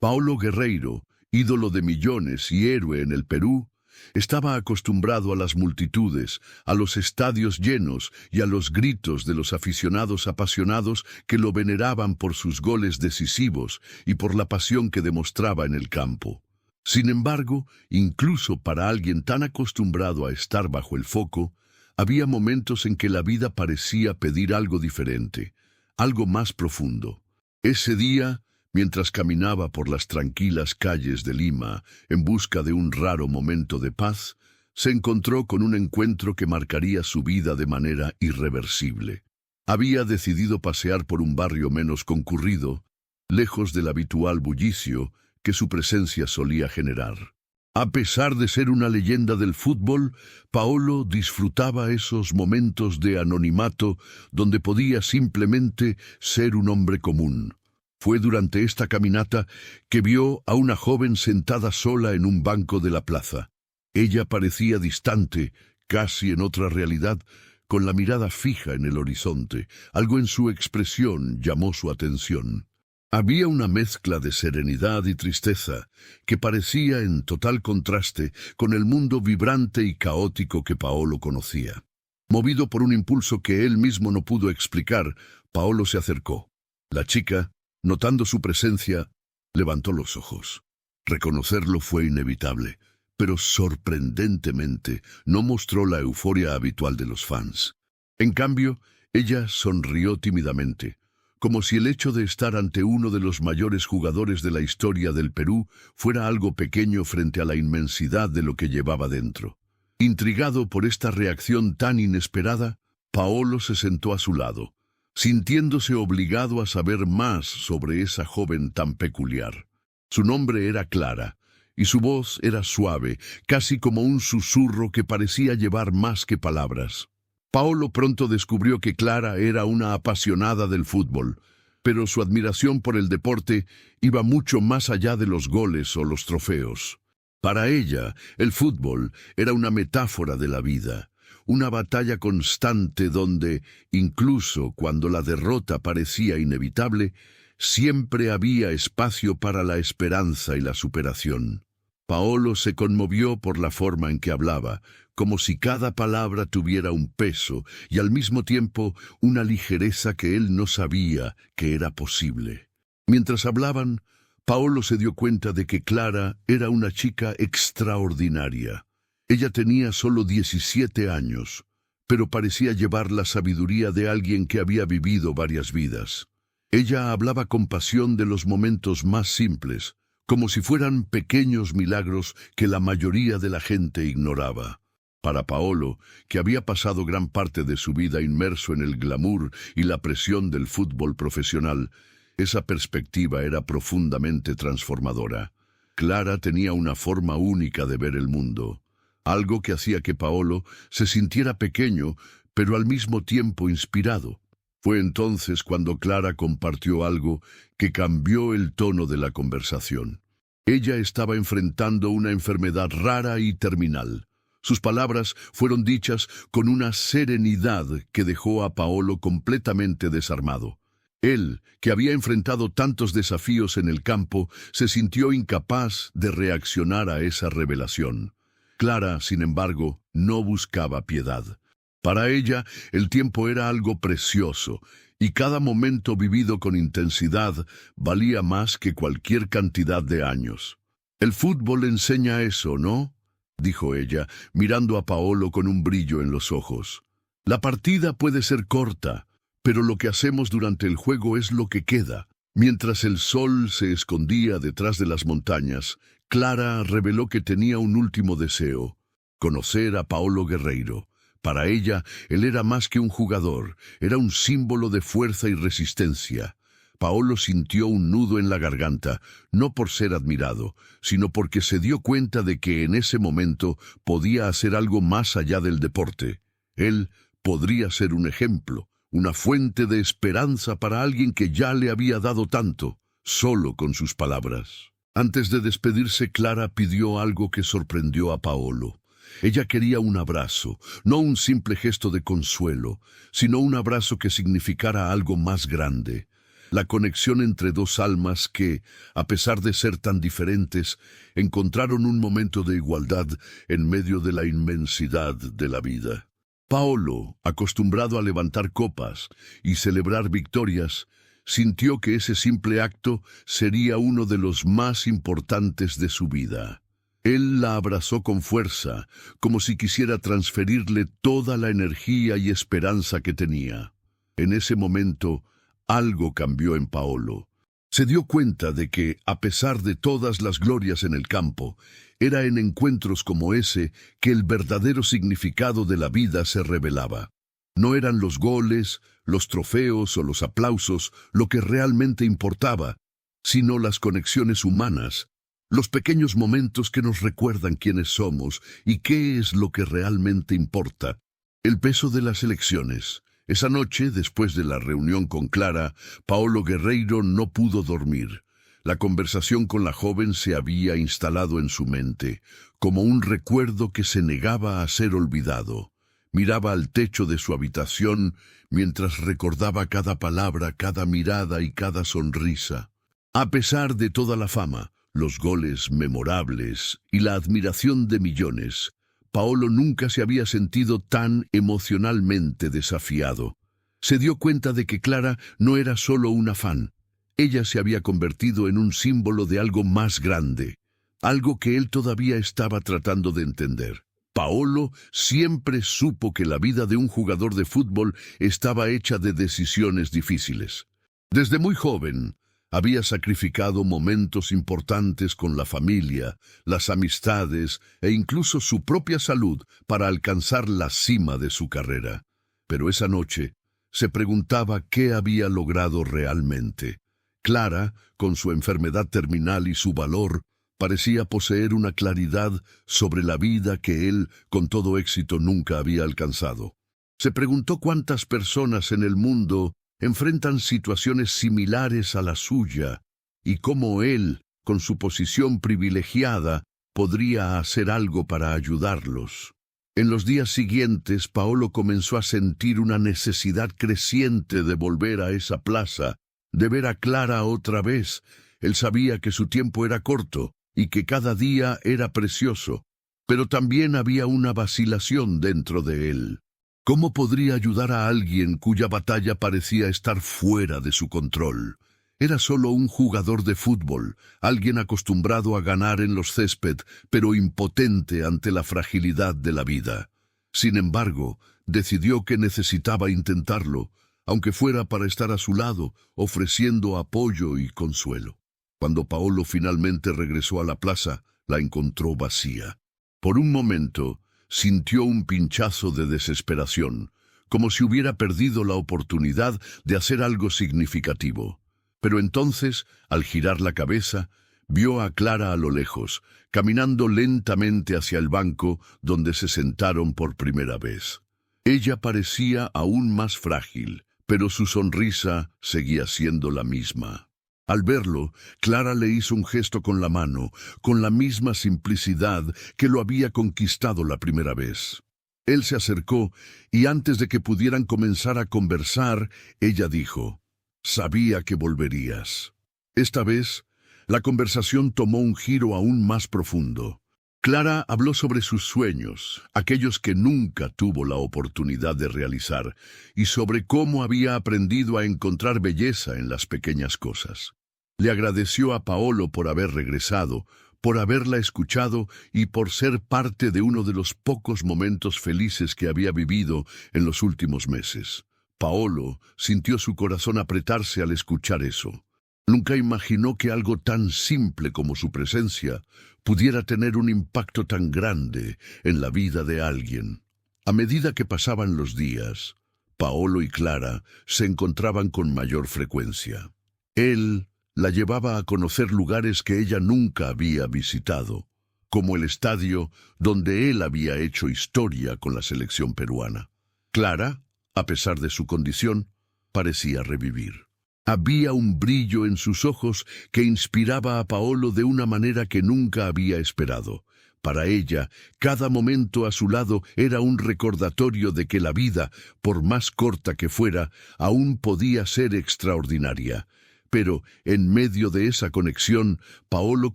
Paolo Guerreiro, ídolo de millones y héroe en el Perú, estaba acostumbrado a las multitudes, a los estadios llenos y a los gritos de los aficionados apasionados que lo veneraban por sus goles decisivos y por la pasión que demostraba en el campo. Sin embargo, incluso para alguien tan acostumbrado a estar bajo el foco, había momentos en que la vida parecía pedir algo diferente, algo más profundo. Ese día, mientras caminaba por las tranquilas calles de Lima en busca de un raro momento de paz, se encontró con un encuentro que marcaría su vida de manera irreversible. Había decidido pasear por un barrio menos concurrido, lejos del habitual bullicio que su presencia solía generar. A pesar de ser una leyenda del fútbol, Paolo disfrutaba esos momentos de anonimato donde podía simplemente ser un hombre común. Fue durante esta caminata que vio a una joven sentada sola en un banco de la plaza. Ella parecía distante, casi en otra realidad, con la mirada fija en el horizonte. Algo en su expresión llamó su atención. Había una mezcla de serenidad y tristeza que parecía en total contraste con el mundo vibrante y caótico que Paolo conocía. Movido por un impulso que él mismo no pudo explicar, Paolo se acercó. La chica, notando su presencia, levantó los ojos. Reconocerlo fue inevitable, pero sorprendentemente no mostró la euforia habitual de los fans. En cambio, ella sonrió tímidamente, como si el hecho de estar ante uno de los mayores jugadores de la historia del Perú fuera algo pequeño frente a la inmensidad de lo que llevaba dentro. Intrigado por esta reacción tan inesperada, Paolo se sentó a su lado, sintiéndose obligado a saber más sobre esa joven tan peculiar. Su nombre era Clara, y su voz era suave, casi como un susurro que parecía llevar más que palabras. Paolo pronto descubrió que Clara era una apasionada del fútbol, pero su admiración por el deporte iba mucho más allá de los goles o los trofeos. Para ella, el fútbol era una metáfora de la vida, una batalla constante donde, incluso cuando la derrota parecía inevitable, siempre había espacio para la esperanza y la superación. Paolo se conmovió por la forma en que hablaba, como si cada palabra tuviera un peso y al mismo tiempo una ligereza que él no sabía que era posible. Mientras hablaban, Paolo se dio cuenta de que Clara era una chica extraordinaria. Ella tenía solo 17 años, pero parecía llevar la sabiduría de alguien que había vivido varias vidas. Ella hablaba con pasión de los momentos más simples, como si fueran pequeños milagros que la mayoría de la gente ignoraba. Para Paolo, que había pasado gran parte de su vida inmerso en el glamour y la presión del fútbol profesional, esa perspectiva era profundamente transformadora. Clara tenía una forma única de ver el mundo, algo que hacía que Paolo se sintiera pequeño, pero al mismo tiempo inspirado. Fue entonces cuando Clara compartió algo que cambió el tono de la conversación. Ella estaba enfrentando una enfermedad rara y terminal. Sus palabras fueron dichas con una serenidad que dejó a Paolo completamente desarmado. Él, que había enfrentado tantos desafíos en el campo, se sintió incapaz de reaccionar a esa revelación. Clara, sin embargo, no buscaba piedad. Para ella, el tiempo era algo precioso, y cada momento vivido con intensidad valía más que cualquier cantidad de años. El fútbol enseña eso, ¿no?, dijo ella, mirando a Paolo con un brillo en los ojos. La partida puede ser corta, pero lo que hacemos durante el juego es lo que queda. Mientras el sol se escondía detrás de las montañas, Clara reveló que tenía un último deseo: conocer a Paolo Guerreiro. Para ella, él era más que un jugador, era un símbolo de fuerza y resistencia. Paolo sintió un nudo en la garganta, no por ser admirado, sino porque se dio cuenta de que en ese momento podía hacer algo más allá del deporte. Él podría ser un ejemplo, una fuente de esperanza para alguien que ya le había dado tanto, solo con sus palabras. Antes de despedirse, Clara pidió algo que sorprendió a Paolo. Ella quería un abrazo, no un simple gesto de consuelo, sino un abrazo que significara algo más grande. la conexión entre dos almas que, a pesar de ser tan diferentes, encontraron un momento de igualdad en medio de la inmensidad de la vida. Paolo, acostumbrado a levantar copas y celebrar victorias, sintió que ese simple acto sería uno de los más importantes de su vida. Él la abrazó con fuerza, como si quisiera transferirle toda la energía y esperanza que tenía. En ese momento, algo cambió en Paolo. Se dio cuenta de que, a pesar de todas las glorias en el campo, era en encuentros como ese que el verdadero significado de la vida se revelaba. No eran los goles, los trofeos o los aplausos lo que realmente importaba, sino las conexiones humanas, los pequeños momentos que nos recuerdan quiénes somos y qué es lo que realmente importa. El peso de las elecciones. Esa noche, después de la reunión con Clara, Paolo Guerreiro no pudo dormir. La conversación con la joven se había instalado en su mente, como un recuerdo que se negaba a ser olvidado. Miraba al techo de su habitación mientras recordaba cada palabra, cada mirada y cada sonrisa. A pesar de toda la fama, los goles memorables y la admiración de millones, Paolo nunca se había sentido tan emocionalmente desafiado. Se dio cuenta de que Clara no era solo una fan. Ella se había convertido en un símbolo de algo más grande, algo que él todavía estaba tratando de entender. Paolo siempre supo que la vida de un jugador de fútbol estaba hecha de decisiones difíciles. Desde muy joven, había sacrificado momentos importantes con la familia, las amistades e incluso su propia salud para alcanzar la cima de su carrera. Pero esa noche se preguntaba qué había logrado realmente. Clara, con su enfermedad terminal y su valor, parecía poseer una claridad sobre la vida que él, con todo éxito, nunca había alcanzado. Se preguntó cuántas personas en el mundo enfrentan situaciones similares a la suya, y cómo él, con su posición privilegiada, podría hacer algo para ayudarlos. En los días siguientes, Paolo comenzó a sentir una necesidad creciente de volver a esa plaza, de ver a Clara otra vez. Él sabía que su tiempo era corto y que cada día era precioso, pero también había una vacilación dentro de él. ¿Cómo podría ayudar a alguien cuya batalla parecía estar fuera de su control? Era solo un jugador de fútbol, alguien acostumbrado a ganar en los césped, pero impotente ante la fragilidad de la vida. Sin embargo, decidió que necesitaba intentarlo, aunque fuera para estar a su lado, ofreciendo apoyo y consuelo. Cuando Paolo finalmente regresó a la plaza, la encontró vacía. Por un momento, sintió un pinchazo de desesperación, como si hubiera perdido la oportunidad de hacer algo significativo. Pero entonces, al girar la cabeza, vio a Clara a lo lejos, caminando lentamente hacia el banco donde se sentaron por primera vez. Ella parecía aún más frágil, pero su sonrisa seguía siendo la misma. Al verlo, Clara le hizo un gesto con la mano, con la misma simplicidad que lo había conquistado la primera vez. Él se acercó y antes de que pudieran comenzar a conversar, ella dijo: «Sabía que volverías». Esta vez, la conversación tomó un giro aún más profundo. Clara habló sobre sus sueños, aquellos que nunca tuvo la oportunidad de realizar, y sobre cómo había aprendido a encontrar belleza en las pequeñas cosas. Le agradeció a Paolo por haber regresado, por haberla escuchado y por ser parte de uno de los pocos momentos felices que había vivido en los últimos meses. Paolo sintió su corazón apretarse al escuchar eso. Nunca imaginó que algo tan simple como su presencia pudiera tener un impacto tan grande en la vida de alguien. A medida que pasaban los días, Paolo y Clara se encontraban con mayor frecuencia. Él la llevaba a conocer lugares que ella nunca había visitado, como el estadio donde él había hecho historia con la selección peruana. Clara, a pesar de su condición, parecía revivir. Había un brillo en sus ojos que inspiraba a Paolo de una manera que nunca había esperado. Para ella, cada momento a su lado era un recordatorio de que la vida, por más corta que fuera, aún podía ser extraordinaria. Pero, en medio de esa conexión, Paolo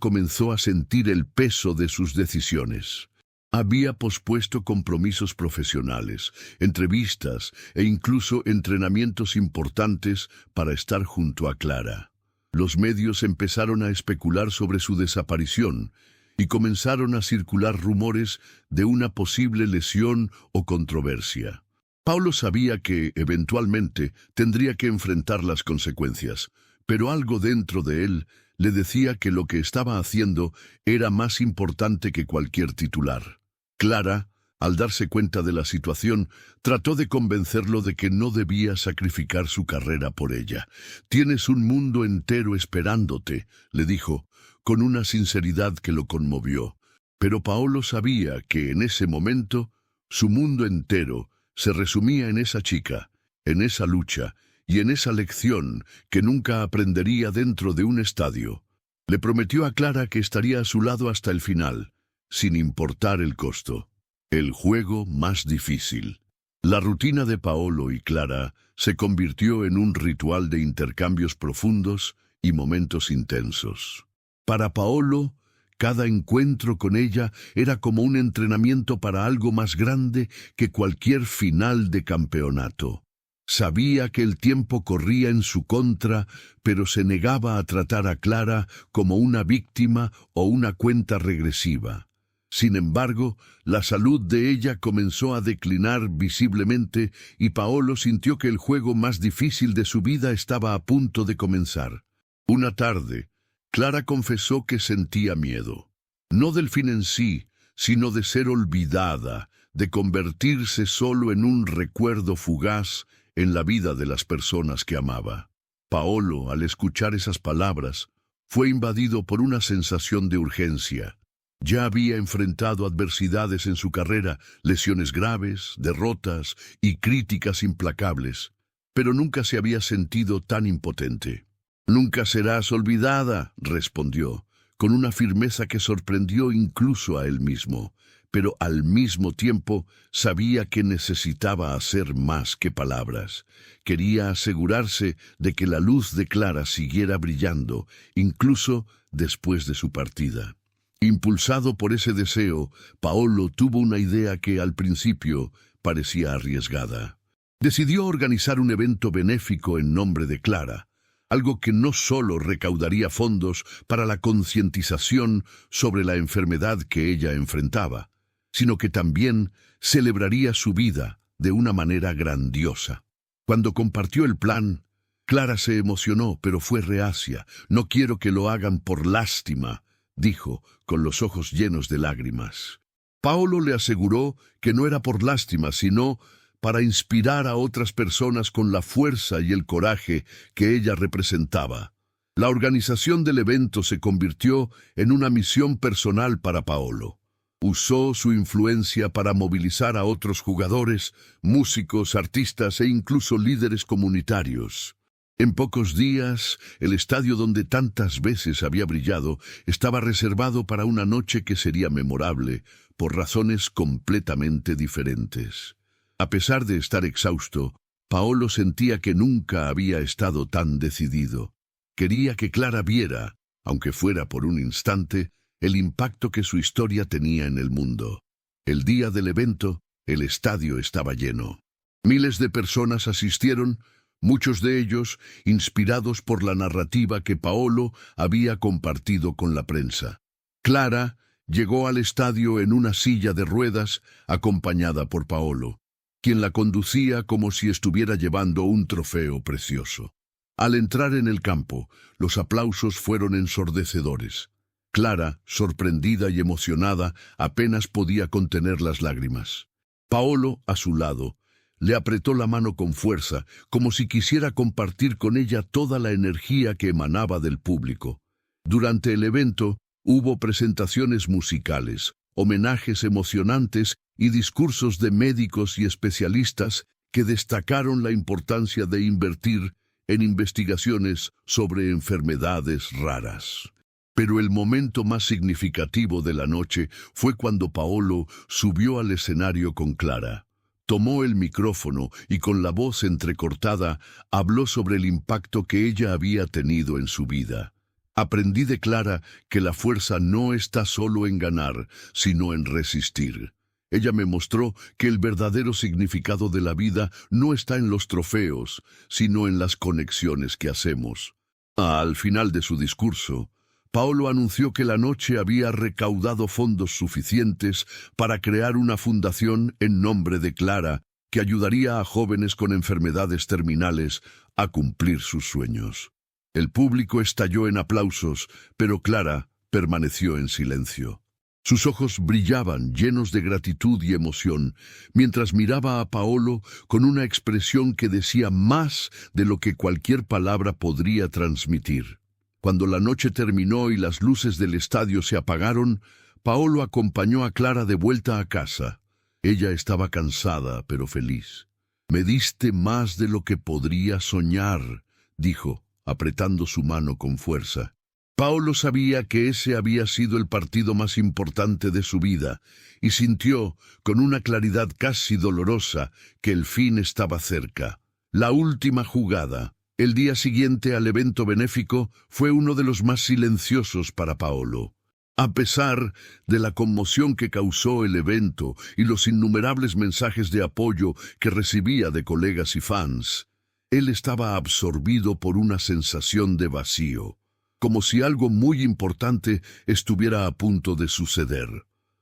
comenzó a sentir el peso de sus decisiones. Había pospuesto compromisos profesionales, entrevistas e incluso entrenamientos importantes para estar junto a Clara. Los medios empezaron a especular sobre su desaparición y comenzaron a circular rumores de una posible lesión o controversia. Paolo sabía que, eventualmente, tendría que enfrentar las consecuencias, pero algo dentro de él le decía que lo que estaba haciendo era más importante que cualquier titular. Clara, al darse cuenta de la situación, trató de convencerlo de que no debía sacrificar su carrera por ella. «Tienes un mundo entero esperándote», le dijo, con una sinceridad que lo conmovió. Pero Paolo sabía que en ese momento su mundo entero se resumía en esa chica, en esa lucha y en esa lección que nunca aprendería dentro de un estadio. Le prometió a Clara que estaría a su lado hasta el final, sin importar el costo. El juego más difícil. La rutina de Paolo y Clara se convirtió en un ritual de intercambios profundos y momentos intensos. Para Paolo, cada encuentro con ella era como un entrenamiento para algo más grande que cualquier final de campeonato. Sabía que el tiempo corría en su contra, pero se negaba a tratar a Clara como una víctima o una cuenta regresiva. Sin embargo, la salud de ella comenzó a declinar visiblemente y Paolo sintió que el juego más difícil de su vida estaba a punto de comenzar. Una tarde, Clara confesó que sentía miedo. No del fin en sí, sino de ser olvidada, de convertirse solo en un recuerdo fugaz en la vida de las personas que amaba. Paolo, al escuchar esas palabras, fue invadido por una sensación de urgencia. Ya había enfrentado adversidades en su carrera, lesiones graves, derrotas y críticas implacables, pero nunca se había sentido tan impotente. «Nunca serás olvidada», respondió, con una firmeza que sorprendió incluso a él mismo, pero al mismo tiempo sabía que necesitaba hacer más que palabras. Quería asegurarse de que la luz de Clara siguiera brillando, incluso después de su partida. Impulsado por ese deseo, Paolo tuvo una idea que al principio parecía arriesgada. Decidió organizar un evento benéfico en nombre de Clara, algo que no solo recaudaría fondos para la concientización sobre la enfermedad que ella enfrentaba, sino que también celebraría su vida de una manera grandiosa. Cuando compartió el plan, Clara se emocionó, pero fue reacia. «No quiero que lo hagan por lástima», dijo, con los ojos llenos de lágrimas. Paolo le aseguró que no era por lástima, sino para inspirar a otras personas con la fuerza y el coraje que ella representaba. La organización del evento se convirtió en una misión personal para Paolo. Usó su influencia para movilizar a otros jugadores, músicos, artistas e incluso líderes comunitarios. En pocos días, el estadio donde tantas veces había brillado estaba reservado para una noche que sería memorable por razones completamente diferentes. A pesar de estar exhausto, Paolo sentía que nunca había estado tan decidido. Quería que Clara viera, aunque fuera por un instante, el impacto que su historia tenía en el mundo. El día del evento, el estadio estaba lleno. Miles de personas asistieron, muchos de ellos inspirados por la narrativa que Paolo había compartido con la prensa. Clara llegó al estadio en una silla de ruedas, acompañada por Paolo, quien la conducía como si estuviera llevando un trofeo precioso. Al entrar en el campo, los aplausos fueron ensordecedores. Clara, sorprendida y emocionada, apenas podía contener las lágrimas. Paolo, a su lado, le apretó la mano con fuerza, como si quisiera compartir con ella toda la energía que emanaba del público. Durante el evento, hubo presentaciones musicales, homenajes emocionantes y discursos de médicos y especialistas que destacaron la importancia de invertir en investigaciones sobre enfermedades raras. Pero el momento más significativo de la noche fue cuando Paolo subió al escenario con Clara. tomó el micrófono y con la voz entrecortada habló sobre el impacto que ella había tenido en su vida. Aprendí de Clara que la fuerza no está solo en ganar, sino en resistir. Ella me mostró que el verdadero significado de la vida no está en los trofeos, sino en las conexiones que hacemos. Al final de su discurso, Paolo anunció que la noche había recaudado fondos suficientes para crear una fundación en nombre de Clara que ayudaría a jóvenes con enfermedades terminales a cumplir sus sueños. El público estalló en aplausos, pero Clara permaneció en silencio. Sus ojos brillaban, llenos de gratitud y emoción, mientras miraba a Paolo con una expresión que decía más de lo que cualquier palabra podría transmitir. Cuando la noche terminó y las luces del estadio se apagaron, Paolo acompañó a Clara de vuelta a casa. Ella estaba cansada, pero feliz. «Me diste más de lo que podría soñar», dijo, apretando su mano con fuerza. Paolo sabía que ese había sido el partido más importante de su vida y sintió, con una claridad casi dolorosa, que el fin estaba cerca. La última jugada, el día siguiente al evento benéfico, fue uno de los más silenciosos para Paolo. A pesar de la conmoción que causó el evento y los innumerables mensajes de apoyo que recibía de colegas y fans, él estaba absorbido por una sensación de vacío, como si algo muy importante estuviera a punto de suceder.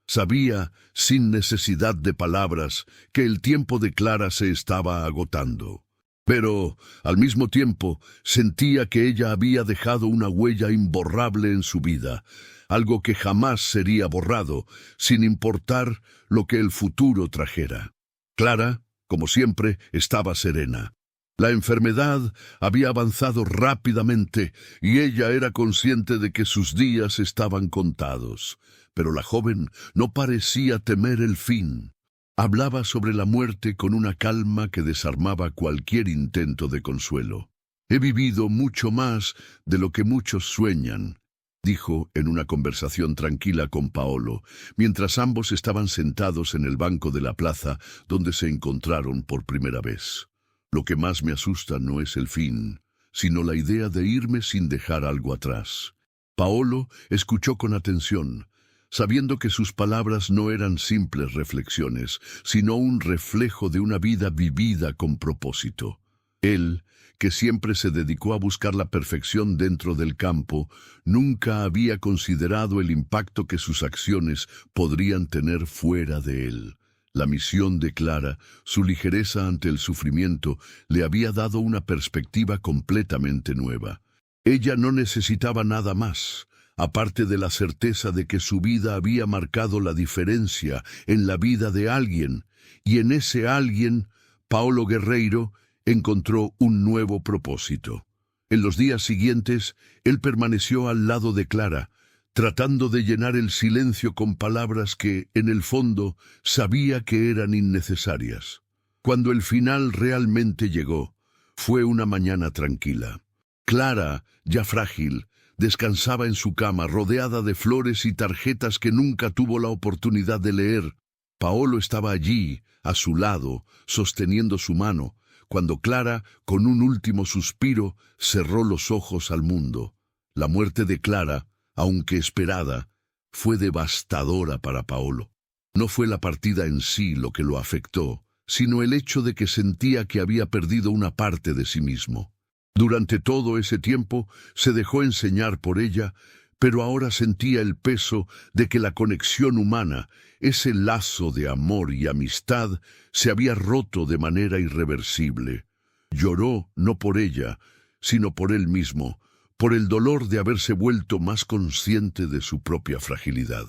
Sabía, sin necesidad de palabras, que el tiempo de Clara se estaba agotando. Pero, al mismo tiempo, sentía que ella había dejado una huella imborrable en su vida, algo que jamás sería borrado, sin importar lo que el futuro trajera. Clara, como siempre, estaba serena. La enfermedad había avanzado rápidamente y ella era consciente de que sus días estaban contados. Pero la joven no parecía temer el fin. Hablaba sobre la muerte con una calma que desarmaba cualquier intento de consuelo. «He vivido mucho más de lo que muchos sueñan», dijo en una conversación tranquila con Paolo, mientras ambos estaban sentados en el banco de la plaza donde se encontraron por primera vez. «Lo que más me asusta no es el fin, sino la idea de irme sin dejar algo atrás». Paolo escuchó con atención, sabiendo que sus palabras no eran simples reflexiones, sino un reflejo de una vida vivida con propósito. Él, que siempre se dedicó a buscar la perfección dentro del campo, nunca había considerado el impacto que sus acciones podrían tener fuera de él. La misión de Clara, su ligereza ante el sufrimiento, le había dado una perspectiva completamente nueva. Ella no necesitaba nada más, aparte de la certeza de que su vida había marcado la diferencia en la vida de alguien, y en ese alguien, Paolo Guerreiro, encontró un nuevo propósito. En los días siguientes, él permaneció al lado de Clara, tratando de llenar el silencio con palabras que, en el fondo, sabía que eran innecesarias. Cuando el final realmente llegó, fue una mañana tranquila. Clara, ya frágil, descansaba en su cama, rodeada de flores y tarjetas que nunca tuvo la oportunidad de leer. Paolo estaba allí, a su lado, sosteniendo su mano, cuando Clara, con un último suspiro, cerró los ojos al mundo. La muerte de Clara, aunque esperada, fue devastadora para Paolo. No fue la partida en sí lo que lo afectó, sino el hecho de que sentía que había perdido una parte de sí mismo. Durante todo ese tiempo se dejó enseñar por ella, pero ahora sentía el peso de que la conexión humana, ese lazo de amor y amistad, se había roto de manera irreversible. Lloró no por ella, sino por él mismo, por el dolor de haberse vuelto más consciente de su propia fragilidad.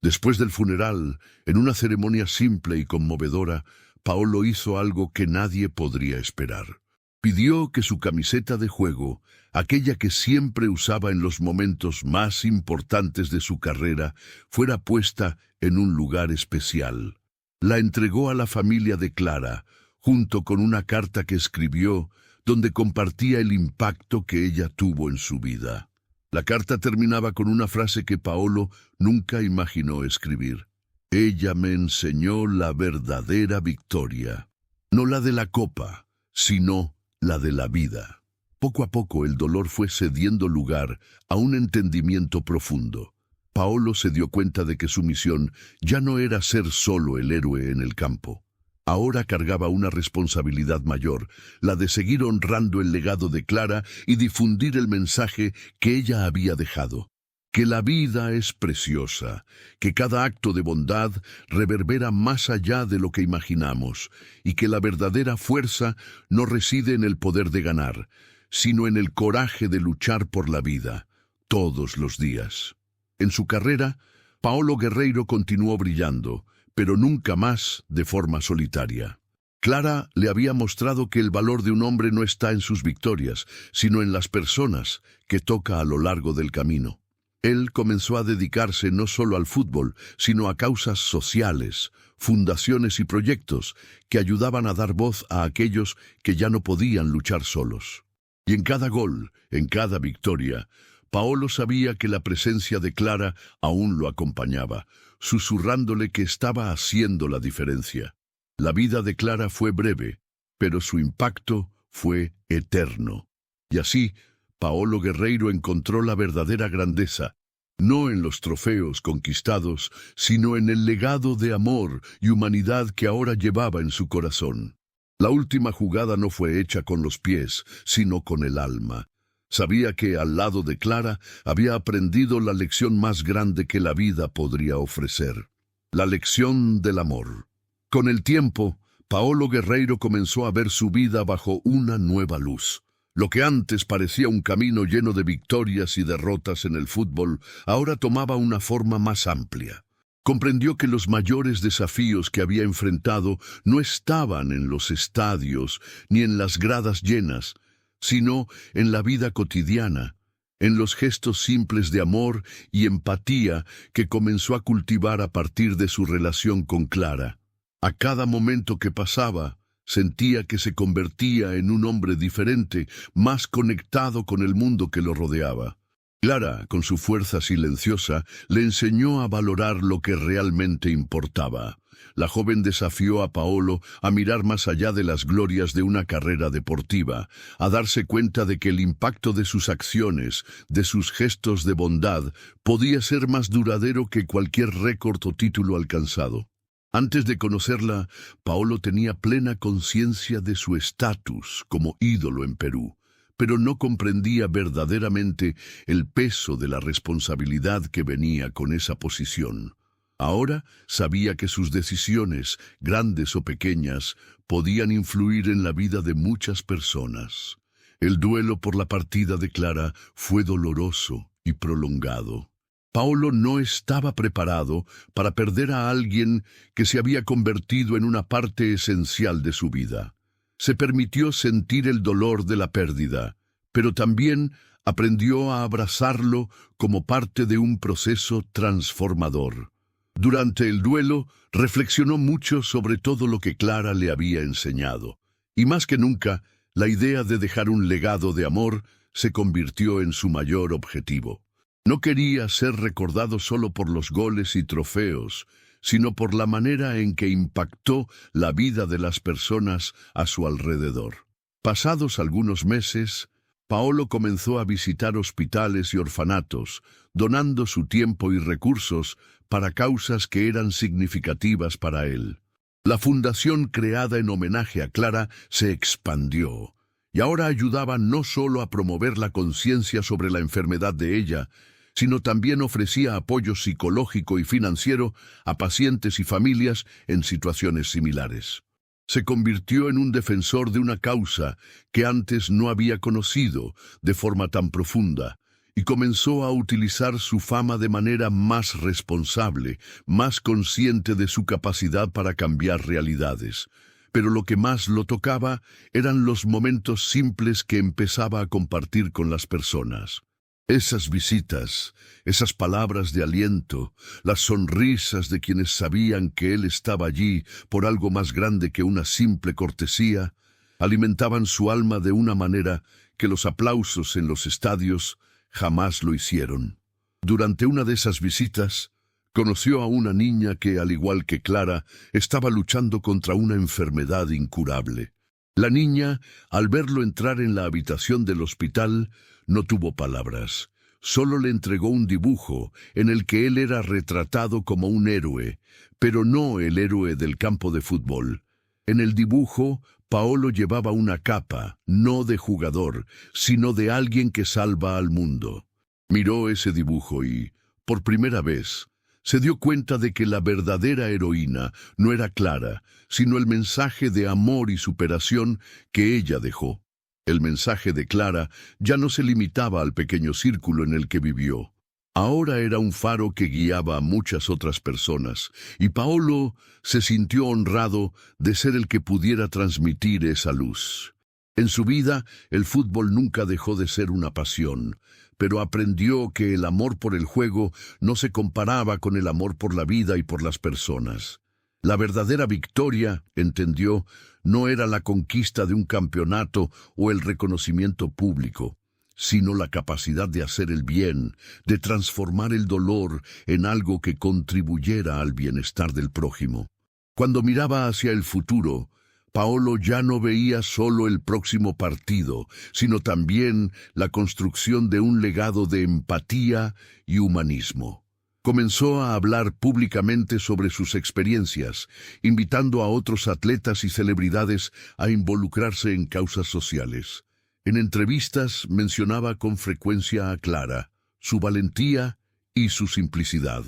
Después del funeral, en una ceremonia simple y conmovedora, Paolo hizo algo que nadie podría esperar. Pidió que su camiseta de juego, aquella que siempre usaba en los momentos más importantes de su carrera, fuera puesta en un lugar especial. La entregó a la familia de Clara, junto con una carta que escribió, donde compartía el impacto que ella tuvo en su vida. La carta terminaba con una frase que Paolo nunca imaginó escribir. Ella me enseñó la verdadera victoria, no la de la copa, sino la de la vida. Poco a poco el dolor fue cediendo lugar a un entendimiento profundo. Paolo se dio cuenta de que su misión ya no era ser solo el héroe en el campo. Ahora cargaba una responsabilidad mayor, la de seguir honrando el legado de Clara y difundir el mensaje que ella había dejado. Que la vida es preciosa, que cada acto de bondad reverbera más allá de lo que imaginamos, y que la verdadera fuerza no reside en el poder de ganar, sino en el coraje de luchar por la vida, todos los días. En su carrera, Paolo Guerreiro continuó brillando, pero nunca más de forma solitaria. Clara le había mostrado que el valor de un hombre no está en sus victorias, sino en las personas que toca a lo largo del camino. Él comenzó a dedicarse no solo al fútbol, sino a causas sociales, fundaciones y proyectos que ayudaban a dar voz a aquellos que ya no podían luchar solos. Y en cada gol, en cada victoria, Paolo sabía que la presencia de Clara aún lo acompañaba, susurrándole que estaba haciendo la diferencia. La vida de Clara fue breve, pero su impacto fue eterno. Y así, Paolo Guerreiro encontró la verdadera grandeza, no en los trofeos conquistados, sino en el legado de amor y humanidad que ahora llevaba en su corazón. La última jugada no fue hecha con los pies, sino con el alma. Sabía que al lado de Clara había aprendido la lección más grande que la vida podría ofrecer, la lección del amor. Con el tiempo, Paolo Guerreiro comenzó a ver su vida bajo una nueva luz. Lo que antes parecía un camino lleno de victorias y derrotas en el fútbol, ahora tomaba una forma más amplia. Comprendió que los mayores desafíos que había enfrentado no estaban en los estadios ni en las gradas llenas, sino en la vida cotidiana, en los gestos simples de amor y empatía que comenzó a cultivar a partir de su relación con Clara. A cada momento que pasaba, sentía que se convertía en un hombre diferente, más conectado con el mundo que lo rodeaba. Clara, con su fuerza silenciosa, le enseñó a valorar lo que realmente importaba. La joven desafió a Paolo a mirar más allá de las glorias de una carrera deportiva, a darse cuenta de que el impacto de sus acciones, de sus gestos de bondad, podía ser más duradero que cualquier récord o título alcanzado. Antes de conocerla, Paolo tenía plena conciencia de su estatus como ídolo en Perú, pero no comprendía verdaderamente el peso de la responsabilidad que venía con esa posición. Ahora sabía que sus decisiones, grandes o pequeñas, podían influir en la vida de muchas personas. El duelo por la partida de Clara fue doloroso y prolongado. Paolo no estaba preparado para perder a alguien que se había convertido en una parte esencial de su vida. Se permitió sentir el dolor de la pérdida, pero también aprendió a abrazarlo como parte de un proceso transformador. Durante el duelo, reflexionó mucho sobre todo lo que Clara le había enseñado, y más que nunca, la idea de dejar un legado de amor se convirtió en su mayor objetivo. No quería ser recordado solo por los goles y trofeos, sino por la manera en que impactó la vida de las personas a su alrededor. Pasados algunos meses, Paolo comenzó a visitar hospitales y orfanatos, donando su tiempo y recursos para causas que eran significativas para él. La fundación creada en homenaje a Clara se expandió, y ahora ayudaba no solo a promover la conciencia sobre la enfermedad de ella, sino también ofrecía apoyo psicológico y financiero a pacientes y familias en situaciones similares. Se convirtió en un defensor de una causa que antes no había conocido de forma tan profunda, y comenzó a utilizar su fama de manera más responsable, más consciente de su capacidad para cambiar realidades. Pero lo que más lo tocaba eran los momentos simples que empezaba a compartir con las personas. Esas visitas, esas palabras de aliento, las sonrisas de quienes sabían que él estaba allí por algo más grande que una simple cortesía, alimentaban su alma de una manera que los aplausos en los estadios jamás lo hicieron. Durante una de esas visitas, Conoció a una niña que, al igual que Clara, estaba luchando contra una enfermedad incurable. La niña, al verlo entrar en la habitación del hospital, no tuvo palabras. Solo le entregó un dibujo en el que él era retratado como un héroe, pero no el héroe del campo de fútbol. En el dibujo, Paolo llevaba una capa, no de jugador, sino de alguien que salva al mundo. Miró ese dibujo y, por primera vez, se dio cuenta de que la verdadera heroína no era Clara, sino el mensaje de amor y superación que ella dejó. El mensaje de Clara ya no se limitaba al pequeño círculo en el que vivió. Ahora era un faro que guiaba a muchas otras personas, y Paolo se sintió honrado de ser el que pudiera transmitir esa luz. En su vida, el fútbol nunca dejó de ser una pasión, pero aprendió que el amor por el juego no se comparaba con el amor por la vida y por las personas. La verdadera victoria, entendió, no era la conquista de un campeonato o el reconocimiento público, sino la capacidad de hacer el bien, de transformar el dolor en algo que contribuyera al bienestar del prójimo. Cuando miraba hacia el futuro, Paolo ya no veía solo el próximo partido, sino también la construcción de un legado de empatía y humanismo. Comenzó a hablar públicamente sobre sus experiencias, invitando a otros atletas y celebridades a involucrarse en causas sociales. En entrevistas mencionaba con frecuencia a Clara, su valentía y su simplicidad.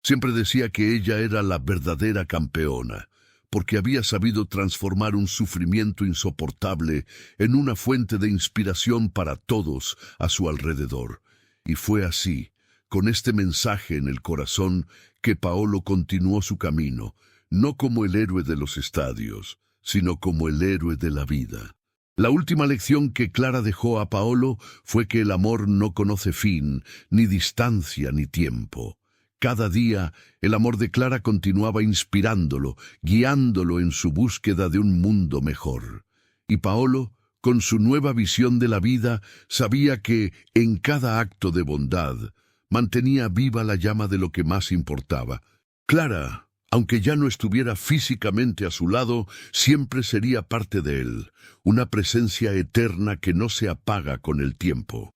Siempre decía que ella era la verdadera campeona, porque había sabido transformar un sufrimiento insoportable en una fuente de inspiración para todos a su alrededor. Y fue así, con este mensaje en el corazón, que Paolo continuó su camino, no como el héroe de los estadios, sino como el héroe de la vida. La última lección que Clara dejó a Paolo fue que el amor no conoce fin, ni distancia, ni tiempo. Cada día, el amor de Clara continuaba inspirándolo, guiándolo en su búsqueda de un mundo mejor. Y Paolo, con su nueva visión de la vida, sabía que, en cada acto de bondad, mantenía viva la llama de lo que más importaba. Clara, aunque ya no estuviera físicamente a su lado, siempre sería parte de él, una presencia eterna que no se apaga con el tiempo.